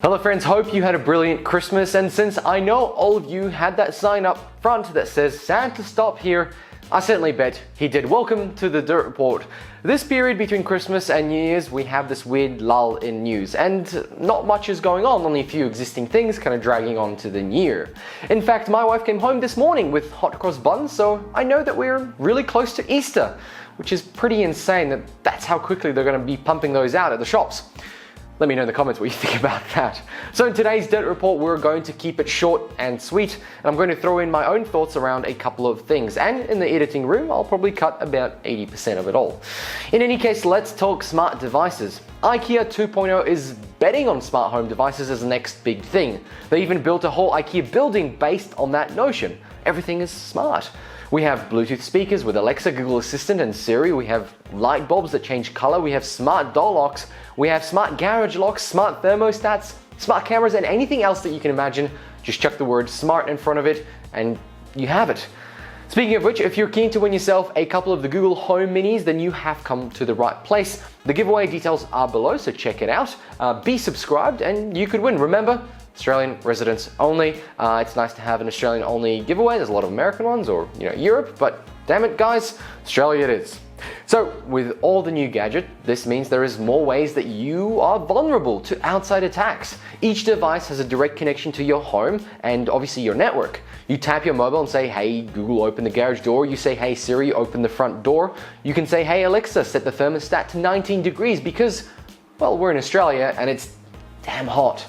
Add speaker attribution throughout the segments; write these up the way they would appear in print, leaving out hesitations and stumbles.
Speaker 1: Hello friends, hope you had a brilliant Christmas, and since I know all of you had that sign up front that says Santa stop here, I certainly bet he did. Welcome to the Dirt Report. This period between Christmas and New Year's, we have this weird lull in news, and not much is going on, only a few existing things kind of dragging on to the new year. In fact, my wife came home this morning with hot cross buns, so I know that we're really close to Easter, which is pretty insane that that's how quickly they're going to be pumping those out at the shops. Let me know in the comments what you think about that. So in today's Dirt Report, we're going to keep it short and sweet, and I'm going to throw in my own thoughts around a couple of things. And in the editing room, I'll probably cut about 80% of it all. In any case, let's talk smart devices. IKEA 2.0 is betting on smart home devices as the next big thing. They even built a whole IKEA building based on that notion. Everything is smart. We have Bluetooth speakers with Alexa, Google Assistant, and Siri. We have light bulbs that change color. We have smart door locks. We have smart garage locks, smart thermostats, smart cameras, and anything else that you can imagine. Just chuck the word smart in front of it and you have it. Speaking of which, if you're keen to win yourself a couple of the Google Home Minis, then you have come to the right place. The giveaway details are below, so check it out. Be subscribed and you could win. Remember, Australian residents only. It's nice to have an Australian only giveaway. There's a lot of American ones or Europe, but damn it guys, Australia it is. So with all the new gadget, this means there is more ways that you are vulnerable to outside attacks. Each device has a direct connection to your home and obviously your network. You tap your mobile and say, hey Google, open the garage door. You say, hey Siri, open the front door. You can say, hey Alexa, set the thermostat to 19 degrees because, well, we're in Australia and it's damn hot.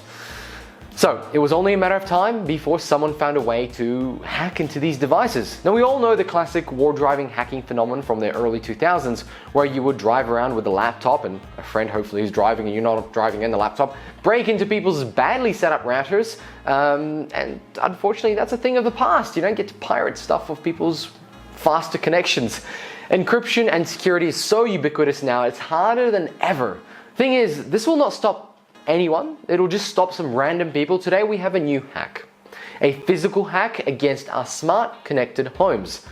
Speaker 1: So it was only a matter of time before someone found a way to hack into these devices. Now we all know the classic war driving hacking phenomenon from the early 2000s, where you would drive around with a laptop and a friend hopefully who's driving and you're not driving in the laptop, break into people's badly set up routers, and unfortunately that's a thing of the past. You don't get to pirate stuff of people's faster connections. Encryption and security is so ubiquitous now, it's harder than ever. Thing is, this will not stop anyone, it'll just stop some random people. Today we have a new hack. A physical hack against our smart connected homes.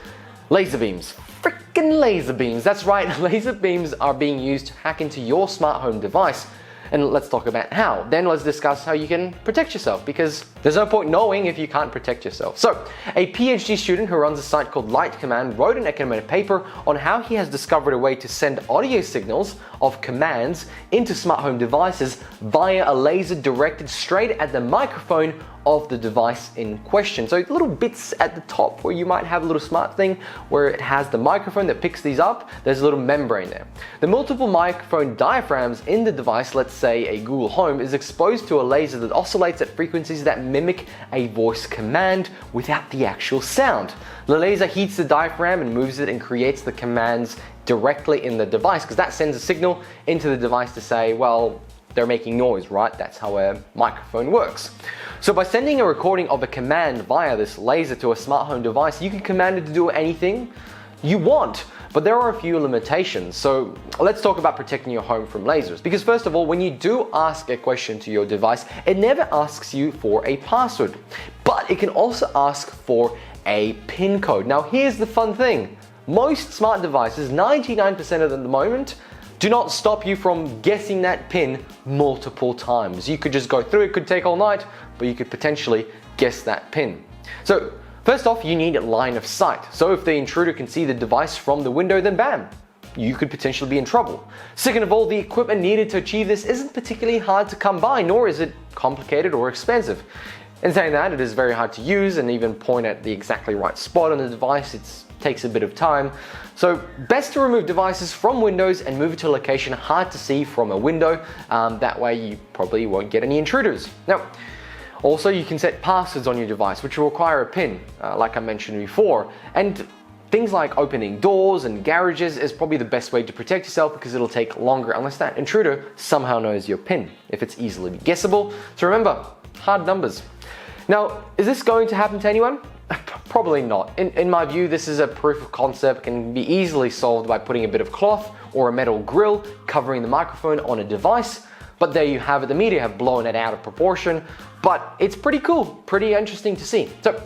Speaker 1: Laser beams. Freaking laser beams. That's right, laser beams are being used to hack into your smart home device. And let's talk about how. Then let's discuss how you can protect yourself, because there's no point knowing if you can't protect yourself. So, a PhD student who runs a site called Light Command wrote an academic paper on how he has discovered a way to send audio signals of commands into smart home devices via a laser directed straight at the microphone of the device in question. So little bits at the top where you might have a little smart thing where it has the microphone that picks these up, there's a little membrane there. The multiple microphone diaphragms in the device, let's say a Google Home, is exposed to a laser that oscillates at frequencies that mimic a voice command without the actual sound. The laser heats the diaphragm and moves it and creates the commands directly in the device, because that sends a signal into the device to say, well, they're making noise, right? That's how a microphone works. So by sending a recording of a command via this laser to a smart home device, you can command it to do anything you want. But there are a few limitations. So let's talk about protecting your home from lasers. Because first of all, when you do ask a question to your device, it never asks you for a password, but it can also ask for a PIN code. Now here's the fun thing. Most smart devices, 99% of them at the moment, do not stop you from guessing that PIN multiple times. You could just go through, it could take all night, but you could potentially guess that PIN. So first off, you need a line of sight. So if the intruder can see the device from the window, then bam, you could potentially be in trouble. Second of all, the equipment needed to achieve this isn't particularly hard to come by, nor is it complicated or expensive. In saying that, it is very hard to use and even point at the exactly right spot on the device. It takes a bit of time. So best to remove devices from windows and move it to a location hard to see from a window. That way you probably won't get any intruders. Now, also you can set passwords on your device, which will require a PIN, like I mentioned before. And things like opening doors and garages is probably the best way to protect yourself, because it'll take longer unless that intruder somehow knows your PIN, if it's easily guessable. So remember, hard numbers. Now, is this going to happen to anyone? Probably not. In my view, this is a proof of concept, can be easily solved by putting a bit of cloth or a metal grill covering the microphone on a device. But there you have it. The media have blown it out of proportion, but it's pretty cool, pretty interesting to see. So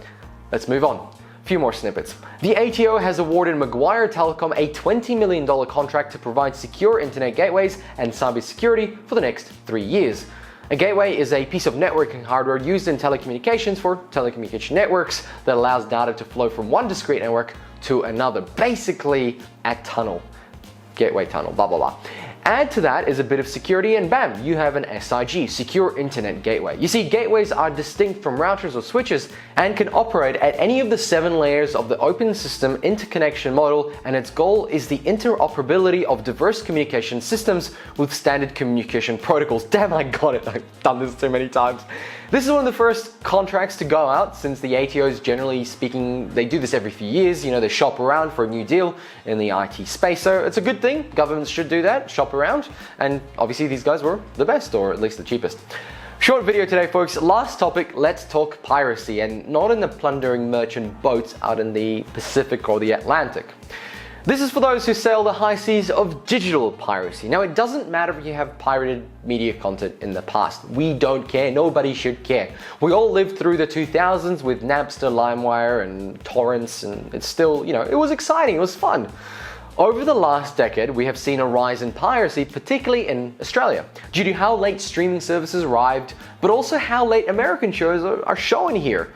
Speaker 1: let's move on. A few more snippets. The ATO has awarded Macquarie Telecom a $20 million contract to provide secure internet gateways and cybersecurity for the next 3 years. A gateway is a piece of networking hardware used in telecommunications for telecommunication networks that allows data to flow from one discrete network to another. Basically, a tunnel. Gateway tunnel, blah, blah, blah. Add to that is a bit of security and bam, you have an SIG, Secure Internet Gateway. You see, gateways are distinct from routers or switches and can operate at any of the 7 layers of the open system interconnection model, and its goal is the interoperability of diverse communication systems with standard communication protocols. Damn, I got it. I've done this too many times. This is one of the first contracts to go out since the ATOs, generally speaking, they do this every few years. You know, they shop around for a new deal in the IT space. So it's a good thing. Governments should do that, shop around. And obviously these guys were the best, or at least the cheapest. Short video today, folks. Last topic, let's talk piracy, and not in the plundering merchant boats out in the Pacific or the Atlantic. This is for those who sail the high seas of digital piracy. Now, it doesn't matter if you have pirated media content in the past. We don't care. Nobody should care. We all lived through the 2000s with Napster, LimeWire, and torrents, and it's still, you know, it was exciting. It was fun. Over the last decade, we have seen a rise in piracy, particularly in Australia, due to how late streaming services arrived, but also how late American shows are showing here.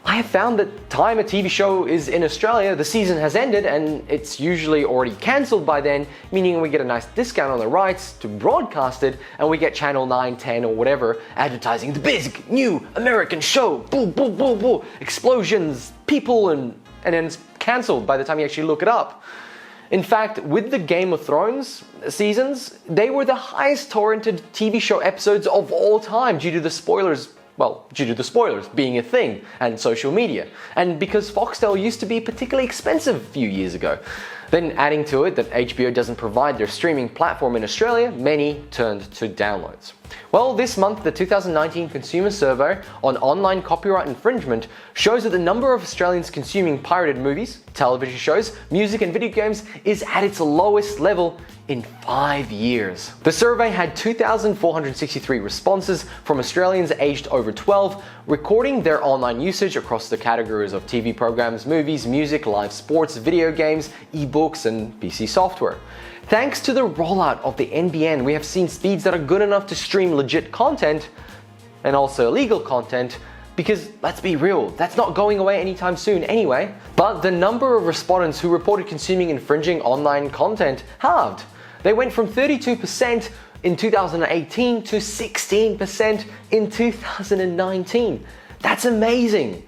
Speaker 1: I have found that time a TV show is in Australia, the season has ended and it's usually already cancelled by then, meaning we get a nice discount on the rights to broadcast it, and we get channel 9, 10 or whatever advertising the big new American show, boom, boom, boom, boom, explosions, people, and then it's cancelled by the time you actually look it up. In fact, with the Game of Thrones seasons, they were the highest torrented TV show episodes of all time due to the spoilers. Well, due to the spoilers being a thing and social media, and because Foxtel used to be particularly expensive a few years ago. Then adding to it that HBO doesn't provide their streaming platform in Australia, many turned to downloads. Well, this month, the 2019 Consumer Survey on online copyright infringement shows that the number of Australians consuming pirated movies, television shows, music and video games is at its lowest level in 5 years. The survey had 2,463 responses from Australians aged over 12, recording their online usage across the categories of TV programs, movies, music, live sports, video games, ebooks, and PC software. Thanks to the rollout of the NBN, we have seen speeds that are good enough to stream legit content and also illegal content, because let's be real, that's not going away anytime soon anyway. But the number of respondents who reported consuming infringing online content halved. They went from 32% in 2018 to 16% in 2019. That's amazing.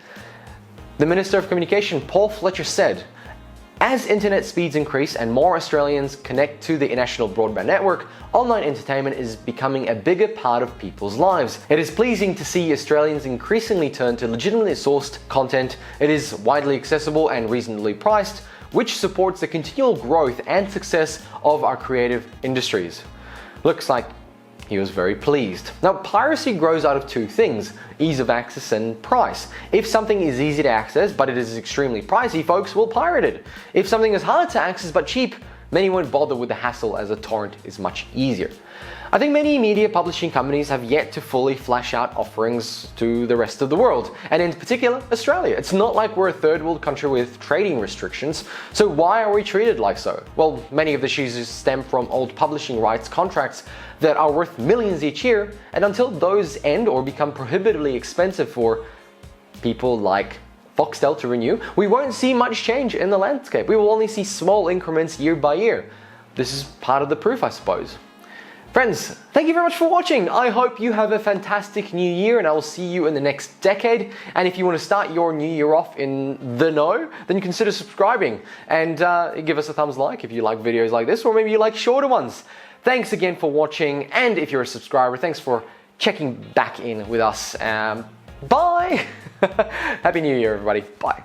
Speaker 1: The Minister of Communication, Paul Fletcher, said, "As internet speeds increase and more Australians connect to the national broadband network, online entertainment is becoming a bigger part of people's lives. It is pleasing to see Australians increasingly turn to legitimately sourced content. It is widely accessible and reasonably priced, which supports the continual growth and success of our creative industries." Looks like he was very pleased. Now, piracy grows out of two things: ease of access and price. If something is easy to access but it is extremely pricey, folks will pirate it. If something is hard to access but cheap, many won't bother with the hassle, as a torrent is much easier. I think many media publishing companies have yet to fully flesh out offerings to the rest of the world, and in particular Australia. It's not like we're a third world country with trading restrictions, so why are we treated like so? Well, many of the issues stem from old publishing rights contracts that are worth millions each year, and until those end or become prohibitively expensive for people like Foxtel to renew, we won't see much change in the landscape. We will only see small increments year by year. This is part of the proof, I suppose. Friends, thank you very much for watching. I hope you have a fantastic new year, and I will see you in the next decade. And if you want to start your new year off in the know, then consider subscribing and give us a thumbs like if you like videos like this, or maybe you like shorter ones. Thanks again for watching, and if you're a subscriber, thanks for checking back in with us. Bye! Happy New Year, everybody. Bye.